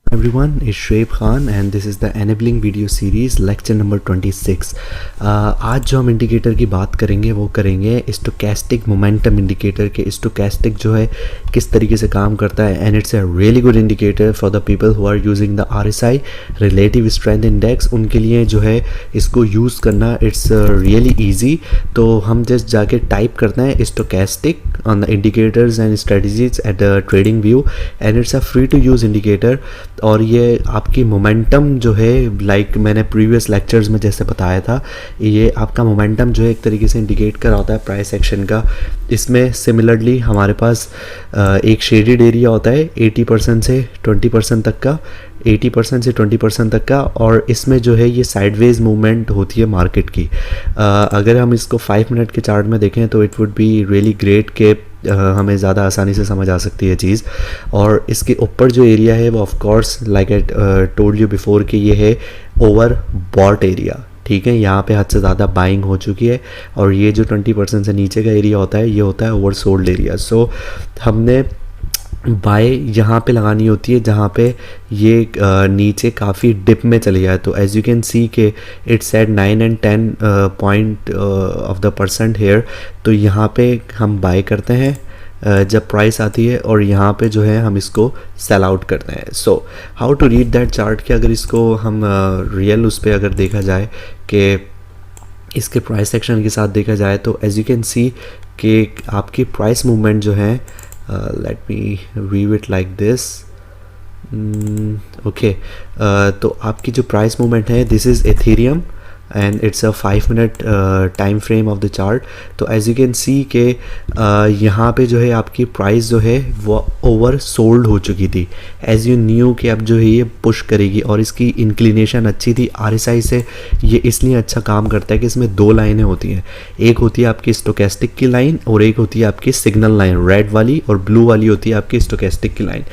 Everyone, it's Shoaib Khan and this is the enabling video series lecture number 26. आज जो हम indicator की बात करेंगे वो करेंगे स्टोकेस्टिक मोमेंटम इंडिकेटर के स्टोकेस्टिक जो है किस तरीके से काम करता है and it's a really good indicator for the people who are using the RSI relative strength index. उनके लिए जो है इसको यूज़ करना इट्स रियली ईजी। तो हम जस्ट जाके टाइप करते हैं stochastic on the indicators and strategies at trading view and it's a free to use indicator. और ये आपकी मोमेंटम जो है लाइक मैंने प्रीवियस लेक्चर्स में जैसे बताया था, ये आपका मोमेंटम जो है एक तरीके से इंडिकेट कर होता है प्राइस एक्शन का। इसमें सिमिलरली हमारे पास एक शेडेड एरिया होता है 80% से 20% तक का, 80% से 20% तक का, और इसमें जो है ये साइडवेज मूवमेंट होती है मार्केट की। अगर हम इसको 5 मिनट के चार्ट में देखें तो it would be really great के हमें ज़्यादा आसानी से समझ आ सकती है चीज़। और इसके ऊपर जो एरिया है वो of course like I told you before कि ये है ओवर बॉट एरिया, ठीक है। यहाँ पे हद से ज़्यादा बाइंग हो चुकी है और ये जो 20% से नीचे का एरिया होता है ये होता है ओवर सोल्ड एरिया। सो हमने बाय यहाँ पे लगानी होती है जहाँ पे ये नीचे काफ़ी डिप में चली जाए। तो एज यू कैन सी के it's at 9 and 10 point of the percent here. तो यहाँ पे हम बाय करते हैं जब प्राइस आती है और यहाँ पे जो है हम इसको सेल आउट करते हैं। So how to read that chart कि अगर इसको हम रियल उस पर अगर देखा जाए कि इसके प्राइस सेक्शन के साथ देखा जाए तो एज यू कैन सी कि आपकी प्राइस मूवमेंट जो है let me view it like this. Okay, तो आपकी जो प्राइस मूवमेंट है this is Ethereum and it's a 5 minute time frame of the chart. तो एज यू कैन सी के यहाँ पे जो है आपकी प्राइस जो है वो ओवर सोल्ड हो चुकी थी। एज यू न्यू कि अब जो है ये पुश करेगी और इसकी इंक्लिनेशन अच्छी थी RSI से। ये इसलिए अच्छा काम करता है कि इसमें 2 लाइनें होती हैं, एक होती है आपकी स्टोकेस्टिक की लाइन और एक होती है आपकी सिग्नल लाइन, रेड वाली और ब्लू वाली होती है आपकी स्टोकेस्टिक की लाइन।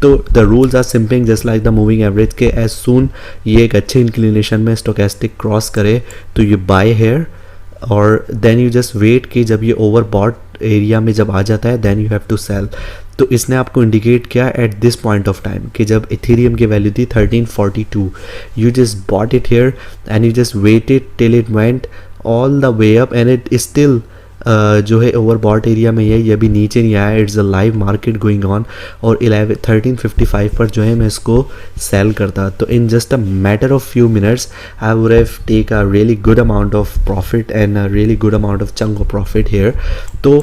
तो the rules are simple just like the moving average के एज सून ये एक अच्छे इंक्लिनेशन में स्टोकेस्टिक क्रॉस करे तो यू बाय हेयर और देन यू जस्ट वेट कि जब ये ओवर बॉट एरिया में जब आ जाता है then you have to sell. तो इसने आपको इंडिकेट किया at this point of time कि जब इथेरियम की वैल्यू थी 1342, you just bought it here and you just waited till it went all the way up and it still जो है ओवर बॉट एरिया में है, ये अभी नीचे नहीं आया। It's a live market going on और 1355 पर जो है मैं इसको सेल करता तो in just a matter of few minutes I would have take a really good amount of profit and a really good amount of chunk of profit here. तो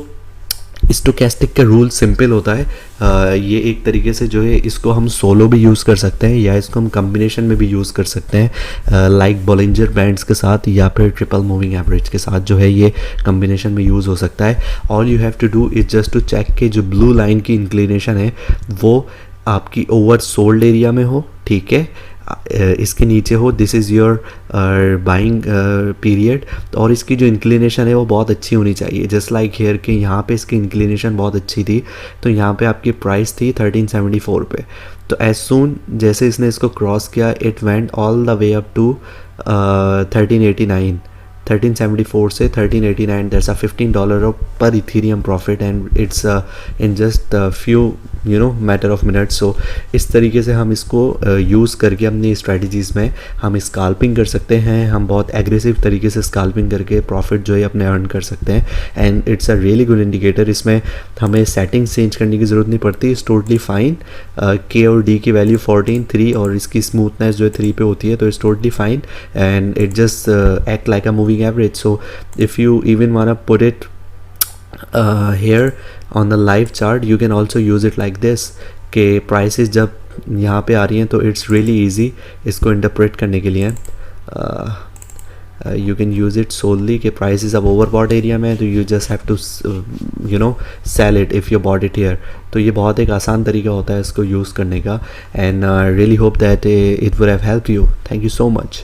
stochastic का रूल सिंपल होता है। ये एक तरीके से जो है इसको हम सोलो भी यूज़ कर सकते हैं या इसको हम कम्बिनेशन में भी यूज़ कर सकते हैं लाइक बॉलिंजर बैंड्स के साथ या फिर ट्रिपल मूविंग एवरेज के साथ जो है ये कम्बिनेशन में यूज़ हो सकता है। All you have to do is just to check कि जो ब्लू लाइन की इंक्लिनेशन है वो आपकी ओवर सोल्ड एरिया में हो, ठीक है, इसके नीचे हो, this is your buying period, और इसकी जो इंक्लिनेशन है वो बहुत अच्छी होनी चाहिए। जस्ट लाइक हेयर के यहाँ पे इसकी इंक्लिनेशन बहुत अच्छी थी तो यहाँ पे आपकी प्राइस थी 1374 पे। तो एज सून जैसे इसने इसको क्रॉस किया it went all the way up to 1389, 1374 से 1389। That's a $15 off per Ethereum profit and it's in just few matter of minutes. So इस तरीके से हम इसको यूज़ करके अपनी स्ट्रेटजीज़ में हम स्काल्पिंग कर सकते हैं। हम बहुत एग्रेसिव तरीके से स्काल्पिंग करके प्रॉफिट जो है अपने अर्न कर सकते हैं and it's a really good indicator. इसमें हमें सेटिंग्स चेंज करने की ज़रूरत नहीं पड़ती, इट्स टोटली फाइन। के और डी की वैल्यू 14, 3 और इसकी स्मूथनेस जो है 3 पे होती है तो it's totally fine and it just act like a moving average. So if you even wanna put it here on the live chart you can also use it like this कि prices जब यहाँ पे आ रही हैं तो it's really easy इसको interpret करने के लिए। you can use it solely कि prices अब overbought area में है तो you just have to sell it if you bought it here। तो ये बहुत एक आसान तरीका होता है इसको यूज़ करने का and really hope that it would have helped you. Thank you so much.